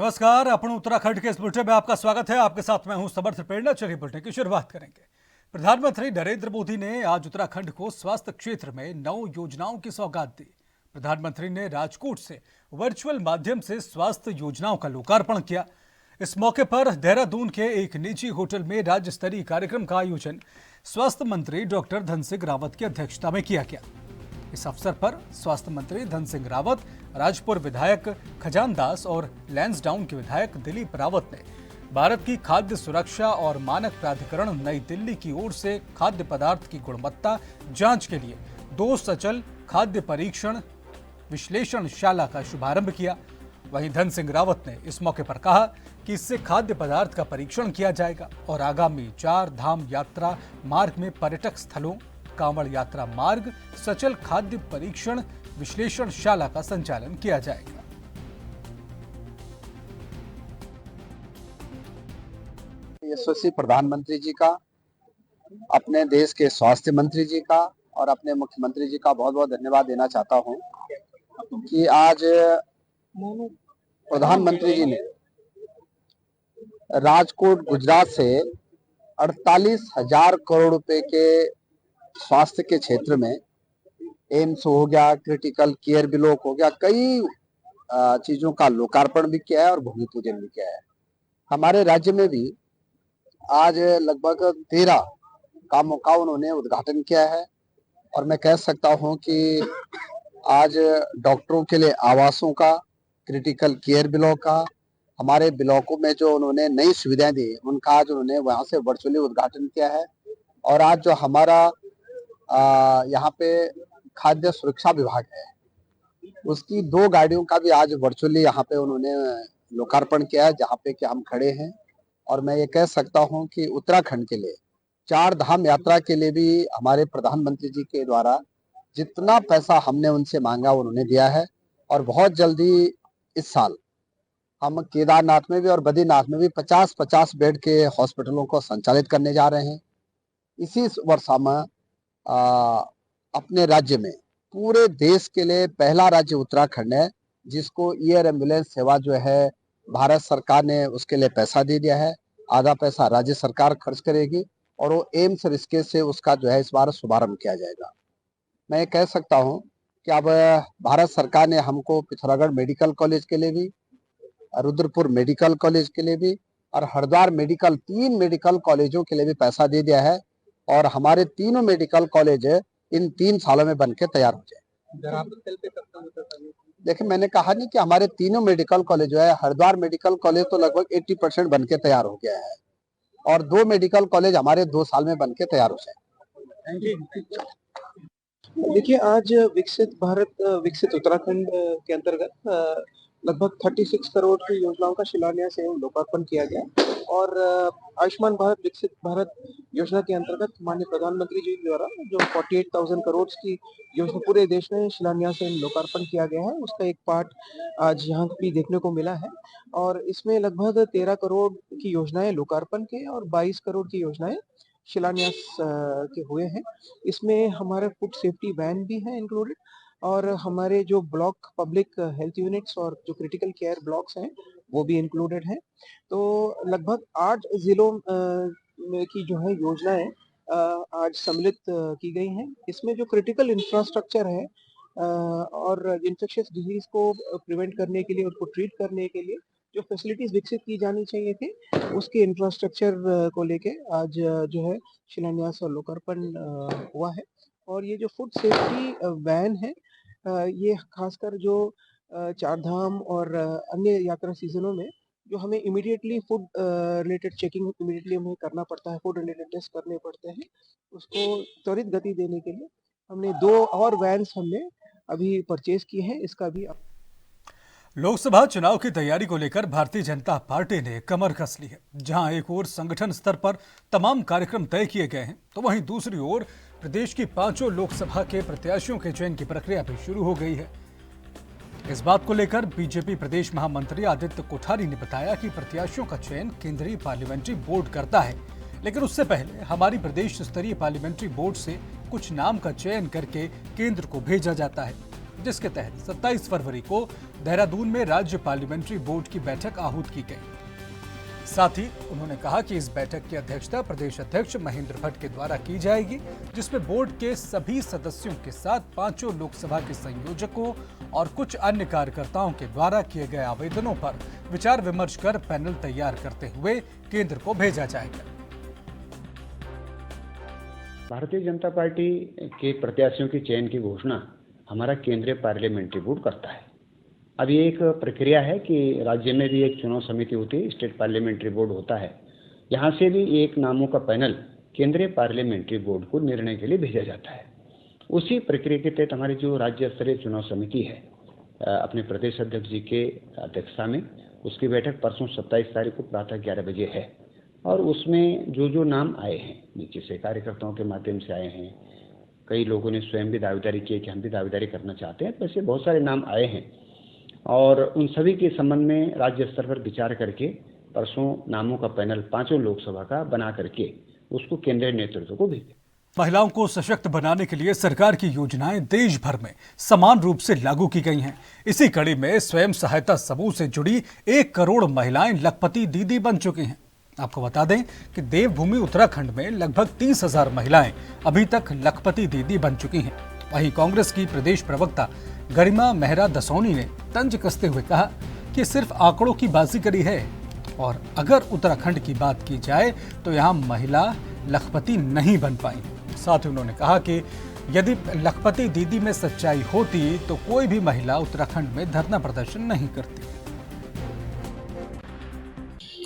नमस्कार, अपन उत्तराखंड के इस बुलेटिन में आपका स्वागत है। आपके साथ मैं हूं समर्थ प्रेरणा। चलिए बुलेटिन की शुरुआत करेंगे। प्रधानमंत्री नरेंद्र मोदी ने आज उत्तराखंड को स्वास्थ्य क्षेत्र में 9 योजनाओं की सौगात दी। प्रधानमंत्री ने राजकोट से वर्चुअल माध्यम से स्वास्थ्य योजनाओं का लोकार्पण किया। इस मौके पर देहरादून के एक निजी होटल में राज्य स्तरीय कार्यक्रम का आयोजन स्वास्थ्य मंत्री डॉक्टर धन सिंह रावत की अध्यक्षता में किया गया। इस अवसर पर स्वास्थ्य मंत्री धन सिंह रावत, राजपुर विधायक खजान दास और लैंसडाउन के विधायक दिलीप रावत ने भारत की खाद्य सुरक्षा और मानक प्राधिकरण नई दिल्ली की ओर से खाद्य पदार्थ की गुणवत्ता जांच के लिए 2 सचल खाद्य परीक्षण विश्लेषणशाला का शुभारंभ किया। वहीं धन सिंह रावत ने इस मौके पर कहा कि इससे खाद्य पदार्थ का परीक्षण किया जाएगा और आगामी 4 धाम यात्रा मार्ग में पर्यटक स्थलों, कांवड़ यात्रा मार्ग, सचल खाद्य परीक्षण विश्लेषणशाला का संचालन किया जाएगा। यशस्वी प्रधानमंत्री जी का, अपने देश के स्वास्थ्य मंत्री जी का और अपने मुख्यमंत्री जी का बहुत बहुत धन्यवाद देना चाहता हूं कि आज प्रधानमंत्री जी ने राजकोट गुजरात से 48,000 करोड़ रुपए के स्वास्थ्य के क्षेत्र में एम्स हो गया, क्रिटिकल केयर ब्लॉक हो गया, कई चीजों का लोकार्पण भी किया है और भूमि पूजन भी किया है। हमारे राज्य में भी आज लगभग 13 कामों का उन्होंने उद्घाटन किया है और मैं कह सकता हूं कि आज डॉक्टरों के लिए आवासों का, क्रिटिकल केयर ब्लॉक का, हमारे ब्लॉकों में जो उन्होंने नई सुविधाएं दी उनका आज उन्होंने वहां से वर्चुअली उद्घाटन किया है। और आज जो हमारा यहाँ पे खाद्य सुरक्षा विभाग है उसकी 2 गाड़ियों का भी आज वर्चुअली यहाँ पे उन्होंने लोकार्पण किया है, जहाँ पे कि हम खड़े हैं। और मैं ये कह सकता हूँ कि उत्तराखंड के लिए 4 धाम यात्रा के लिए भी हमारे प्रधानमंत्री जी के द्वारा जितना पैसा हमने उनसे मांगा उन्होंने दिया है। और बहुत जल्दी इस साल हम केदारनाथ में भी और बद्रीनाथ में भी 50-50 बेड के हॉस्पिटलों को संचालित करने जा रहे हैं। इसी वर्ष हम अपने राज्य में पूरे देश के लिए पहला राज्य उत्तराखंड है जिसको एयर एम्बुलेंस सेवा जो है भारत सरकार ने उसके लिए पैसा दे दिया है। आधा पैसा राज्य सरकार खर्च करेगी और वो एम्स ऋषिकेश से उसका जो है इस बार शुभारंभ किया जाएगा। मैं ये कह सकता हूँ कि अब भारत सरकार ने हमको पिथौरागढ़ मेडिकल कॉलेज के लिए भी, रुद्रपुर मेडिकल कॉलेज के लिए भी और हरिद्वार मेडिकल 3 मेडिकल कॉलेजों के लिए भी पैसा दे दिया है और हमारे तीनों मेडिकल कॉलेज इन 3 सालों में बनके तैयार हो जाए। देखिए, मैंने कहा नहीं कि हमारे तीनों मेडिकल कॉलेज जो है, हरिद्वार मेडिकल कॉलेज तो लगभग 80% बनके तैयार हो गया है और 2 मेडिकल कॉलेज हमारे 2 साल में बनके तैयार हो जाए। देखिए, आज विकसित भारत विकसित उत्तराखंड के अंतर्गत लगभग 36 करोड़ की योजनाओं का शिलान्यास एवं लोकार्पण किया गया और आयुष्मान भारत विकसित भारत योजना के अंतर्गत माननीय प्रधानमंत्री जी द्वारा जो 48,000 करोड़ की योजना पूरे देश में शिलान्यास एवं लोकार्पण किया गया है, उसका एक पार्ट आज यहाँ भी देखने को मिला है। और इसमें लगभग 13 करोड़ की योजनाएं लोकार्पण के और 22 करोड़ की योजनाएं शिलान्यास के हुए हैं। इसमें हमारे फूड सेफ्टी वैन भी है इंक्लूडेड और हमारे जो ब्लॉक पब्लिक हेल्थ यूनिट्स और जो क्रिटिकल केयर ब्लॉक्स हैं वो भी इंक्लूडेड हैं। तो लगभग 8 जिलों में की जो है योजनाएं आज सम्मिलित की गई हैं। इसमें जो क्रिटिकल इंफ्रास्ट्रक्चर है और इन्फेक्शियस डिजीज को प्रिवेंट करने के लिए, उसको ट्रीट करने के लिए जो फैसिलिटीज विकसित की जानी चाहिए थी, उसके इंफ्रास्ट्रक्चर को लेके आज जो है शिलान्यास और लोकार्पण हुआ है। और ये जो फूड सेफ्टी वैन है, ये खासकर जो 4 धाम और अन्य यात्रा सीजनों में जो हमें immediately food related checking immediately हमें करना पड़ता है, फूड रिलेटेड टेस्ट करने पड़ते हैं, उसको त्वरित गति देने के लिए हमने 2 और वैन्स हमने अभी परचेज की हैं। इसका भी लोकसभा चुनाव की तैयारी को लेकर भारतीय जनता पार्टी ने कमर कस ली है। जहां एक ओर संगठन स्तर पर तमाम कार्यक्रम तय किए गए हैं, तो वहीं दूसरी ओर प्रदेश की 5 लोकसभा के प्रत्याशियों के चयन की प्रक्रिया भी शुरू हो गई है। इस बात को लेकर बीजेपी प्रदेश महामंत्री आदित्य कोठारी ने बताया कि प्रत्याशियों का चयन केंद्रीय पार्लियामेंट्री बोर्ड करता है, लेकिन उससे पहले हमारी प्रदेश स्तरीय पार्लियामेंट्री बोर्ड से कुछ नाम का चयन करके केंद्र को भेजा जाता है। जिसके तहत 27 फरवरी को देहरादून में राज्य पार्लियामेंट्री बोर्ड की बैठक आहूत की गई। साथ ही उन्होंने कहा कि इस बैठक की अध्यक्षता प्रदेश अध्यक्ष महेंद्र भट्ट के द्वारा की जाएगी, जिसमें बोर्ड के सभी सदस्यों के साथ 5 लोकसभा के संयोजकों और कुछ अन्य कार्यकर्ताओं के द्वारा किए गए आवेदनों पर विचार विमर्श कर पैनल तैयार करते हुए केंद्र को भेजा जाएगा। भारतीय जनता पार्टी के प्रत्याशियों के चयन की घोषणा हमारा केंद्रीय पार्लियामेंट्री बोर्ड करता है। अब ये एक प्रक्रिया है कि राज्य में भी एक चुनाव समिति होती है, स्टेट पार्लियामेंट्री बोर्ड होता है। यहाँ से भी एक नामों का पैनल केंद्रीय पार्लियामेंट्री बोर्ड को निर्णय के लिए भेजा जाता है। उसी प्रक्रिया के तहत हमारी जो राज्य स्तरीय चुनाव समिति है अपने प्रदेश अध्यक्ष जी के अध्यक्षता में, उसकी बैठक परसों 27 तारीख को प्रातः 11 बजे है। और उसमें जो नाम आए हैं नीचे से कार्यकर्ताओं के माध्यम से आए हैं, कई लोगों ने स्वयं भी दावेदारी की कि हम भी दावेदारी करना चाहते हैं, वैसे बहुत सारे नाम आए हैं और उन सभी के संबंध में राज्य स्तर पर विचार करके परसों नामों का पैनल 5 लोकसभा का बना करके उसको केंद्रीय नेतृत्व को भेजे। महिलाओं को सशक्त बनाने के लिए सरकार की योजनाएं देश भर में समान रूप से लागू की गई हैं। इसी कड़ी में स्वयं सहायता समूह से जुड़ी 1 करोड़ महिलाएं लखपति दीदी बन चुकी हैं। आपको बता दें कि देवभूमि उत्तराखंड में लगभग 30,000 महिलाएं अभी तक लखपति दीदी बन चुकी हैं। वहीं कांग्रेस की प्रदेश प्रवक्ता गरिमा मेहरा दसौनी ने तंज कसते हुए कहा कि सिर्फ आंकड़ों की बाजीगरी है और अगर उत्तराखंड की बात की जाए तो यहाँ महिला लखपति नहीं बन पाई। साथ ही उन्होंने कहा कि यदि लखपति दीदी में सच्चाई होती तो कोई भी महिला उत्तराखंड में धरना प्रदर्शन नहीं करती।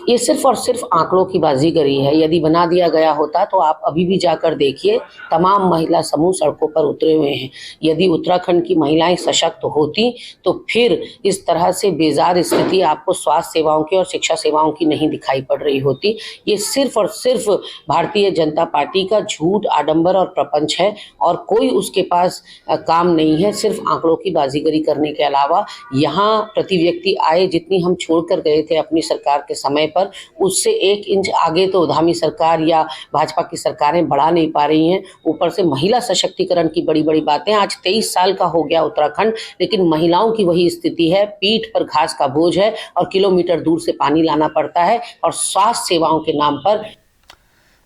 ये सिर्फ और सिर्फ आंकड़ों की बाजीगरी है। यदि बना दिया गया होता तो आप अभी भी जाकर देखिए, तमाम महिला समूह सड़कों पर उतरे हुए हैं। यदि उत्तराखंड की महिलाएं सशक्त होती तो फिर इस तरह से बेजार स्थिति आपको स्वास्थ्य सेवाओं की और शिक्षा सेवाओं की नहीं दिखाई पड़ रही होती। ये सिर्फ और सिर्फ भारतीय जनता पार्टी का झूठ, आडंबर और प्रपंच है और कोई उसके पास काम नहीं है, सिर्फ आंकड़ों की बाजीगरी करने के अलावा। यहाँ प्रति व्यक्ति आय जितनी हम छोड़कर गए थे अपनी सरकार के समय पर, उससे 1 इंच आगे तो धामी सरकार या भाजपा की सरकारें बढ़ा नहीं पा रही हैं। ऊपर से महिला सशक्तिकरण की बड़ी बड़ी बातें। आज 23 साल का हो गया उत्तराखंड, लेकिन महिलाओं की वही स्थिति है। पीठ पर घास का बोझ है और किलोमीटर दूर से पानी लाना पड़ता है और स्वास्थ्य सेवाओं के नाम पर।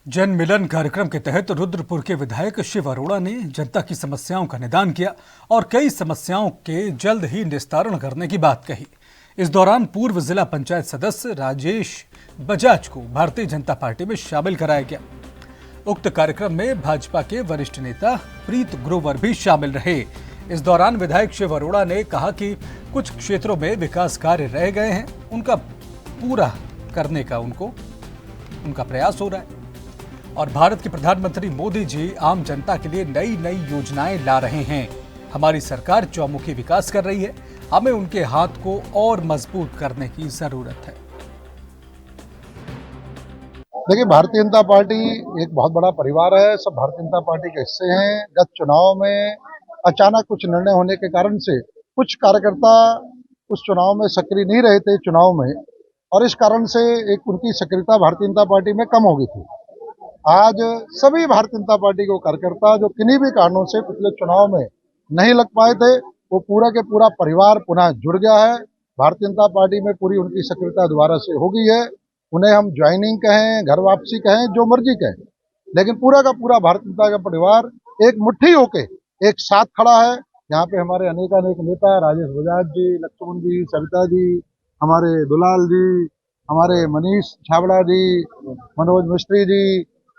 जन मिलन कार्यक्रम के तहत रुद्रपुर के विधायक शिव अरोड़ा ने जनता की समस्याओं का निदान किया और कई समस्याओं के जल्द ही निस्तारण करने की बात कही। इस दौरान पूर्व जिला पंचायत सदस्य राजेश बजाज को भारतीय जनता पार्टी में शामिल कराया गया। उक्त कार्यक्रम में भाजपा के वरिष्ठ नेता प्रीत ग्रोवर भी शामिल रहे। इस दौरान विधायक शिव अरोड़ा ने कहा कि कुछ क्षेत्रों में विकास कार्य रह गए हैं, उनका पूरा करने का उनका प्रयास हो रहा है और भारत के प्रधानमंत्री मोदी जी आम जनता के लिए नई नई योजनाएं ला रहे हैं। हमारी सरकार चौमुखी विकास कर रही है, हमें उनके हाथ को और मजबूत करने की जरूरत है। देखिए, भारतीय जनता पार्टी एक बहुत बड़ा परिवार है। सब भारतीय जनता पार्टी के हिस्से हैं। गत चुनाव में अचानक कुछ निर्णय होने के कारण से कुछ कार्यकर्ता उस चुनाव में सक्रिय नहीं रहे थे चुनाव में, और इस कारण से एक उनकी सक्रियता भारतीय जनता पार्टी में कम हो गई थी। आज सभी भारतीय जनता पार्टी के कार्यकर्ता जो किन्हीं भी कारणों से पिछले चुनाव में नहीं लग पाए थे, वो पूरा के पूरा परिवार पुनः जुड़ गया है। भारतीय जनता पार्टी में पूरी उनकी सक्रियता दोबारा से हो गई है। उन्हें हम ज्वाइनिंग कहें, घर वापसी कहें, जो मर्जी कहें, लेकिन पूरा का पूरा भारतीय जनता का परिवार एक मुट्ठी होके एक साथ खड़ा है। यहाँ पे हमारे अनेकानेक नेता, राजेश बजाज जी, लक्ष्मण जी, सविता जी, हमारे दुलाल जी, हमारे मनीष छाबड़ा जी, मनोज मिस्त्री जी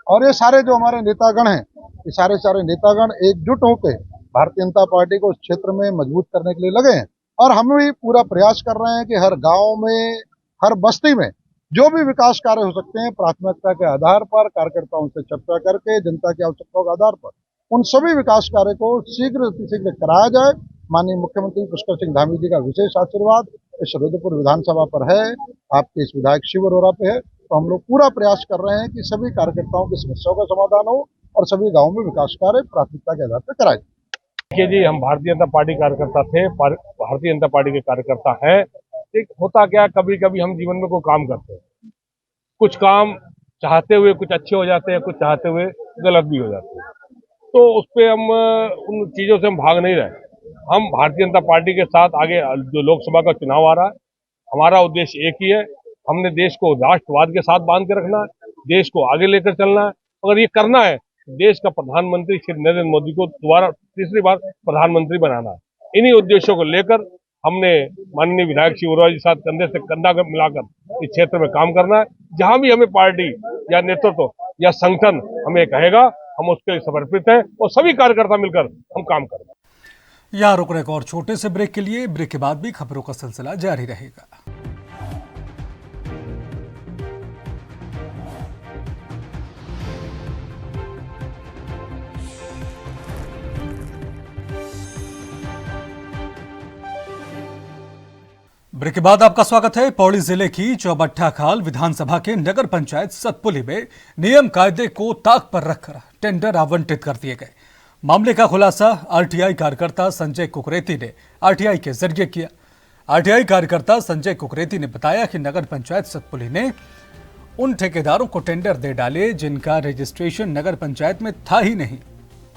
और ये सारे जो हमारे नेतागण हैं, ये सारे नेतागण एकजुट होकर भारतीय जनता पार्टी को इस क्षेत्र में मजबूत करने के लिए लगे हैं। और हम भी पूरा प्रयास कर रहे हैं कि हर गांव में, हर बस्ती में जो भी विकास कार्य हो सकते हैं, प्राथमिकता के आधार पर कार्यकर्ताओं से चर्चा करके जनता की आवश्यकताओं के आधार पर उन सभी विकास कार्य को शीघ्र कराया जाए। माननीय मुख्यमंत्री पुष्कर सिंह धामी जी का विशेष आशीर्वाद इस रुद्रपुर विधानसभा पर है, आपके इस विधायक शिव अरोड़ा पे है। तो हम लोग पूरा प्रयास कर रहे हैं कि सभी कार्यकर्ताओं की समस्याओं का समाधान हो और सभी गाँव में विकास कार्य प्राथमिकता के आधार पर कराए। देखिए जी, हम भारतीय जनता पार्टी कार्यकर्ता थे, भारतीय जनता पार्टी के कार्यकर्ता हैं। एक होता क्या, कभी कभी हम जीवन में कोई काम करते हैं, कुछ काम चाहते हुए कुछ अच्छे हो जाते हैं, कुछ चाहते हुए गलत भी हो जाते हैं। तो उस पर हम उन चीज़ों से हम भाग नहीं रहे। हम भारतीय जनता पार्टी के साथ आगे जो लोकसभा का चुनाव आ रहा है, हमारा उद्देश्य एक ही है। हमने देश को राष्ट्रवाद के साथ बांध के रखना है, देश को आगे लेकर चलना है। अगर ये करना है, देश का प्रधानमंत्री श्री नरेंद्र मोदी को दोबारा तीसरी बार प्रधानमंत्री बनाना है। इन्हीं उद्देश्यों को लेकर हमने माननीय विधायक श्री उर्वा जी के साथ कंधे से कंधा मिलाकर इस क्षेत्र में काम करना है। जहां भी हमें पार्टी या नेतृत्व या संगठन हमें कहेगा, हम उसके लिए समर्पित हैं और सभी कार्यकर्ता मिलकर हम काम करेंगे। यहाँ रुक रहे एक और छोटे से ब्रेक के लिए। ब्रेक के बाद भी खबरों का सिलसिला जारी रहेगा। ब्रेक के बाद आपका स्वागत है। पौड़ी जिले की चौबट्टा खाल विधानसभा के नगर पंचायत सतपुली में नियम कायदे को ताक पर रखकर टेंडर आवंटित कर दिए गए। मामले का खुलासा आरटीआई कार्यकर्ता संजय कुकरेती ने आरटीआई के जरिए किया। आरटीआई कार्यकर्ता संजय कुकरेती ने बताया कि नगर पंचायत सतपुली ने उन ठेकेदारों को टेंडर दे डाले जिनका रजिस्ट्रेशन नगर पंचायत में था ही नहीं,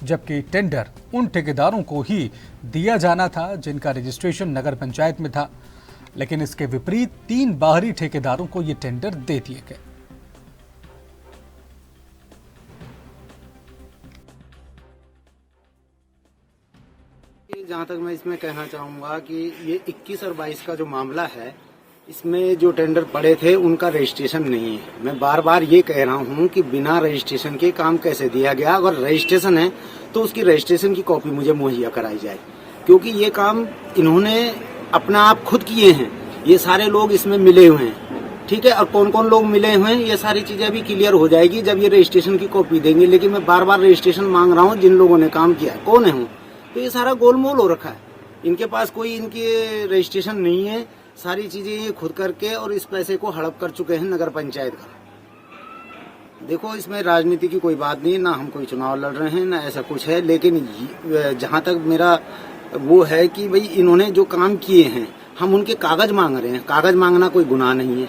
जबकि टेंडर उन ठेकेदारों को ही दिया जाना था जिनका रजिस्ट्रेशन नगर पंचायत में था। लेकिन इसके विपरीत 3 बाहरी ठेकेदारों को ये टेंडर दे दिए गए। जहाँ तक मैं इसमें कहना चाहूँगा कि ये 21 और 22 का जो मामला है, इसमें जो टेंडर पड़े थे उनका रजिस्ट्रेशन नहीं है। मैं बार बार ये कह रहा हूँ कि बिना रजिस्ट्रेशन के काम कैसे दिया गया। अगर रजिस्ट्रेशन है तो उसकी रजिस्ट्रेशन की कॉपी मुझे मुहैया कराई जाए, क्योंकि ये काम इन्होंने अपना आप खुद किए हैं। ये सारे लोग इसमें मिले हुए हैं, ठीक है। और कौन कौन लोग मिले हुए हैं ये सारी चीजें भी क्लियर हो जाएगी जब ये रजिस्ट्रेशन की कॉपी देंगे। लेकिन मैं बार बार रजिस्ट्रेशन मांग रहा हूँ। जिन लोगों ने काम किया है कौन है वो, तो ये सारा गोलमोल हो रखा है। इनके पास कोई इनके रजिस्ट्रेशन नहीं है। सारी चीजें ये खुद करके और इस पैसे को हड़प कर चुके हैं नगर पंचायत का। देखो, इसमें राजनीति की कोई बात नहीं, ना हम कोई चुनाव लड़ रहे हैं ना ऐसा कुछ है। लेकिन जहां तक मेरा वो है कि भाई इन्होंने जो काम किए हैं, हम उनके कागज मांग रहे हैं। कागज मांगना कोई गुनाह नहीं है।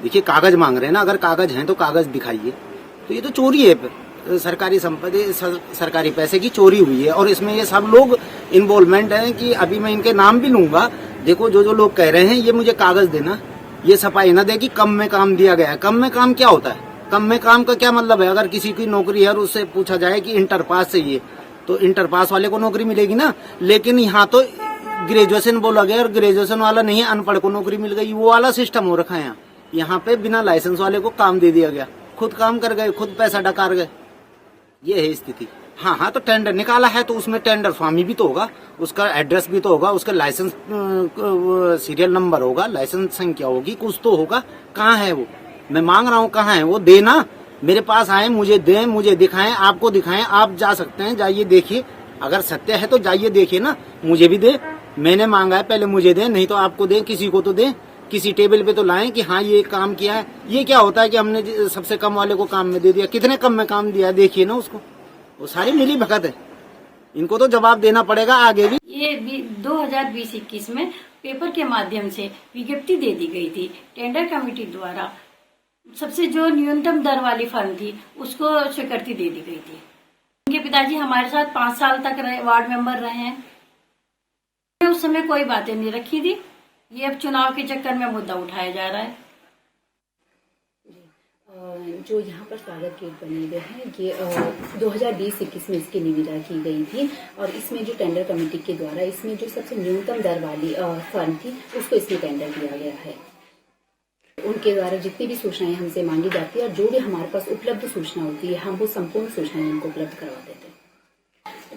देखिए, कागज मांग रहे हैं ना, अगर कागज हैं तो कागज दिखाइए। तो ये तो चोरी है, सरकारी संपत्ति, सरकारी पैसे की चोरी हुई है। और इसमें ये सब लोग इन्वॉल्वमेंट हैं कि अभी मैं इनके नाम भी लूंगा। देखो, जो लोग कह रहे हैं ये मुझे कागज देना, ये सफाई ना दे कि कम में काम दिया गया है। कम में काम क्या होता है? कम में काम का क्या मतलब है? अगर किसी की नौकरी है और उससे पूछा जाए कि इंटर पास चाहिए, तो इंटर पास वाले को नौकरी मिलेगी ना। लेकिन यहाँ तो ग्रेजुएशन बोला गया और ग्रेजुएशन वाला नहीं, अनपढ़ को नौकरी मिल गई। वो वाला सिस्टम हो रखा है यहाँ पे। बिना लाइसेंस वाले को काम दे दिया गया, खुद काम कर गए, खुद पैसा डकार गए। ये है स्थिति। हाँ, तो टेंडर निकाला है तो उसमें टेंडर स्वामी भी तो होगा, उसका एड्रेस भी तो होगा, उसका लाइसेंस सीरियल नंबर होगा, लाइसेंस संख्या होगी, कुछ तो होगा। कहाँ है वो? मैं मांग रहा हूँ, कहाँ है वो? देना, मेरे पास आए, मुझे दें, मुझे दिखाएं, आपको दिखाएं। आप जा सकते हैं, जाइए देखिए। अगर सत्य है तो जाइए देखिए ना, मुझे भी दे। मैंने मांगा है, पहले मुझे दें, नहीं तो आपको दें, किसी को तो दें। किसी टेबल पे तो लाएं कि हाँ ये काम किया है। ये क्या होता है कि हमने सबसे कम वाले को काम में दे दिया? कितने कम में काम दिया है देखिए ना उसको। वो सारी मिली भगत है, इनको तो जवाब देना पड़ेगा आगे भी। ये 2020-21 में पेपर के माध्यम से विज्ञप्ति दे दी गई थी टेंडर कमेटी द्वारा। सबसे जो न्यूनतम दर वाली फर्म थी उसको स्वीकृति दे दी गई थी। उनके पिताजी हमारे साथ 5 साल तक वार्ड मेंबर रहे हैं। उस समय कोई बातें नहीं रखी थी। ये अब चुनाव के चक्कर में मुद्दा उठाया जा रहा है। जो यहाँ पर स्वागत गेट बने हुए हैं, ये 2020-21 में इसकी निविदा की गई थी। और इसमें जो टेंडर कमेटी के द्वारा इसमें जो सबसे न्यूनतम दर वाली फर्म थी उसको इसमें टेंडर दिया गया है। उनके द्वारा जितनी भी सूचनाएं हमसे मांगी जाती है और जो भी हमारे पास उपलब्ध सूचना होती है, हम वो संपूर्ण सूचनाएं उनको उपलब्ध करवा देते हैं।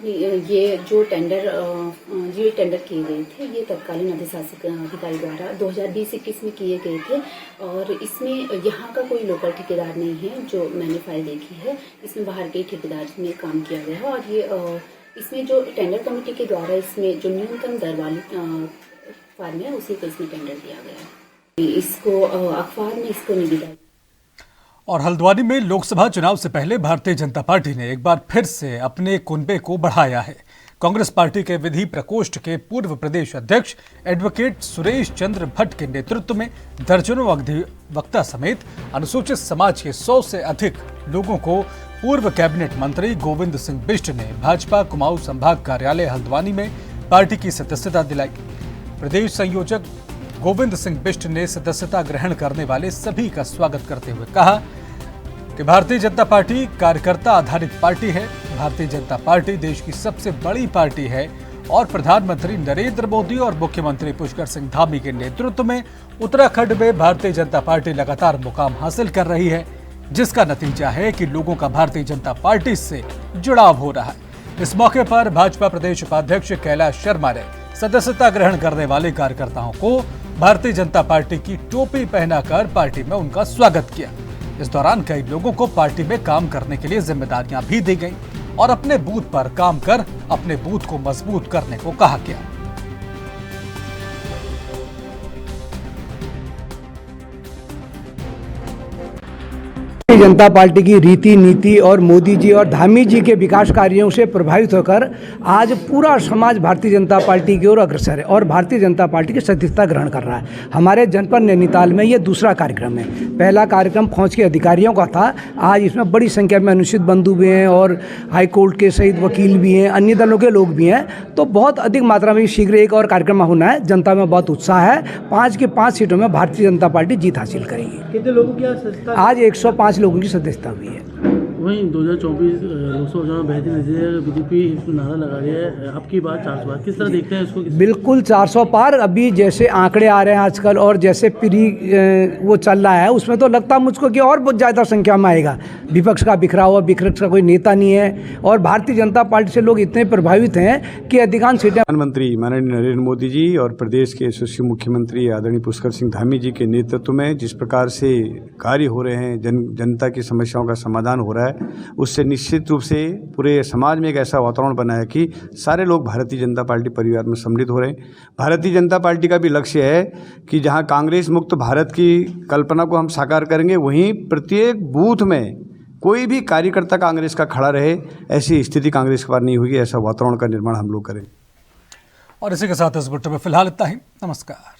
ये जो टेंडर किए गए थे, ये तत्कालीन अधिशासित अधिकारी द्वारा 2020-21 में किए गए थे। और इसमें यहाँ का कोई लोकल ठेकेदार नहीं है। जो मैंने फाइल देखी है, इसमें बाहर के ठेकेदार में काम किया गया है। और ये इसमें जो टेंडर कमेटी के द्वारा इसमें जो न्यूनतम दर वाली फर्म है उसी को इसमें टेंडर दिया गया है। इसको अखबार में इसको निविदा। और हल्द्वानी में लोकसभा चुनाव से पहले भारतीय जनता पार्टी ने एक बार फिर से अपने कुनबे को बढ़ाया है। कांग्रेस पार्टी के विधि प्रकोष्ठ के पूर्व प्रदेश अध्यक्ष एडवोकेट सुरेश चंद्र भट्ट के नेतृत्व में दर्जनों अधिवक्ता समेत अनुसूचित समाज के 100 से अधिक लोगों को पूर्व कैबिनेट मंत्री गोविंद सिंह बिष्ट ने भाजपा कुमाऊं संभाग कार्यालय हल्द्वानी में पार्टी की सदस्यता दिलाई। प्रदेश संयोजक गोविंद सिंह बिष्ट ने सदस्यता ग्रहण करने वाले सभी का स्वागत करते हुए कहा कि भारतीय जनता पार्टी कार्यकर्ता आधारित पार्टी है। भारतीय जनता पार्टी देश की सबसे बड़ी पार्टी है और प्रधानमंत्री नरेंद्र मोदी और मुख्यमंत्री पुष्कर सिंह धामी के नेतृत्व में उत्तराखंड में भारतीय जनता पार्टी लगातार मुकाम हासिल कर रही है, जिसका नतीजा है कि लोगों का भारतीय जनता पार्टी से जुड़ाव हो रहा है। इस मौके पर भाजपा प्रदेश उपाध्यक्ष कैलाश शर्मा ने सदस्यता ग्रहण करने वाले कार्यकर्ताओं को भारतीय जनता पार्टी की टोपी पहनाकर पार्टी में उनका स्वागत किया। इस दौरान कई लोगों को पार्टी में काम करने के लिए जिम्मेदारियां भी दी गईं और अपने बूथ पर काम कर अपने बूथ को मजबूत करने को कहा गया। भारतीय जनता पार्टी की रीति नीति और मोदी जी और धामी जी के विकास कार्यों से प्रभावित होकर आज पूरा समाज भारतीय जनता पार्टी की ओर अग्रसर है और भारतीय जनता पार्टी की सदस्यता ग्रहण कर रहा है। हमारे जनपद नैनीताल में ये दूसरा कार्यक्रम है। पहला कार्यक्रम फौज के अधिकारियों का था। आज इसमें बड़ी संख्या में अनुसूचित बंधु भी हैं और हाईकोर्ट के सहित वकील भी हैं, अन्य दलों के लोग भी हैं। तो बहुत अधिक मात्रा में शीघ्र एक और कार्यक्रम होना है। जनता में बहुत उत्साह है। 5 की 5 सीटों में भारतीय जनता पार्टी जीत हासिल करेगी। कितने लोगों की आज 105 लोगों की सदस्यता हुई है। वहीं 2024 लोकसभा चुनाव बेहतरीन नतीजे बीजेपी नारा लगा रही है, आपकी बात 400 बार, किस तरह देखते हैं इसको? बिल्कुल 400 पार। अभी जैसे आंकड़े आ रहे हैं आजकल और जैसे वो चल रहा है उसमें तो लगता मुझको कि और बहुत ज़्यादा संख्या में आएगा। विपक्ष का बिखरा हुआ, विपक्ष का कोई नेता नहीं है और भारतीय जनता पार्टी से लोग इतने प्रभावित हैं कि अधिकांश सीटें। प्रधानमंत्री माननीय नरेंद्र मोदी जी और प्रदेश के यशस्वी मुख्यमंत्री आदरणीय पुष्कर सिंह धामी जी के नेतृत्व में जिस प्रकार से कार्य हो रहे हैं, जनता की समस्याओं का समाधान हो रहा है, उससे निश्चित रूप से पूरे समाज में एक ऐसा वातावरण बना है कि सारे लोग भारतीय जनता पार्टी परिवार में सम्मिलित हो रहे हैं। भारतीय जनता पार्टी का भी लक्ष्य है कि जहां कांग्रेस मुक्त भारत की कल्पना को हम साकार करेंगे, वहीं प्रत्येक बूथ में कोई भी कार्यकर्ता कांग्रेस का खड़ा रहे, ऐसी स्थिति कांग्रेस के पास नहीं होगी। ऐसा वातावरण का निर्माण हम लोग करें। और इसी के साथ इस बुलेटिन में फिलहाल इतना ही। नमस्कार।